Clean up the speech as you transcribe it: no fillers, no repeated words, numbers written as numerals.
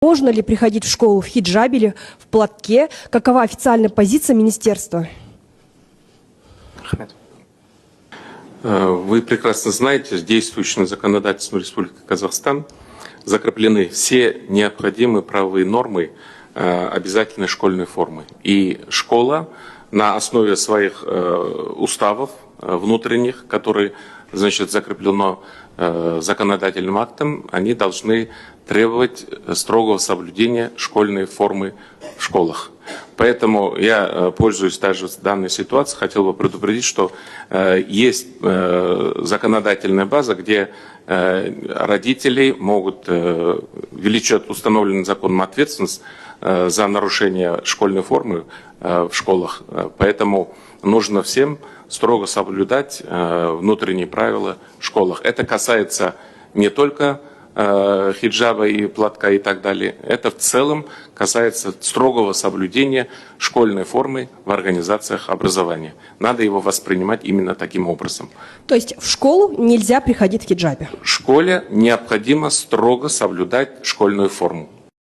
Можно ли приходить в школу в хиджабе или в платке? Какова официальная позиция министерства? Вы прекрасно знаете, действующим законодательством Республики Казахстан закреплены все необходимые правовые нормы обязательной школьной формы. И школа на основе своих уставов внутренних, которые, значит, закреплено законодательным актом, они должны требовать строгого соблюдения школьной формы в школах. Поэтому я, пользуясь даже данной ситуацией, хотел бы предупредить, что есть законодательная база, где родители могут влечь установленным законом ответственность за нарушение школьной формы в школах. Поэтому нужно всем строго соблюдать внутренние правила в школах. Это касается не только хиджаба и платка и так далее. Это в целом касается строгого соблюдения школьной формы в организациях образования. Надо его воспринимать именно таким образом. То есть в школу нельзя приходить в хиджабе? В школе необходимо строго соблюдать школьную форму.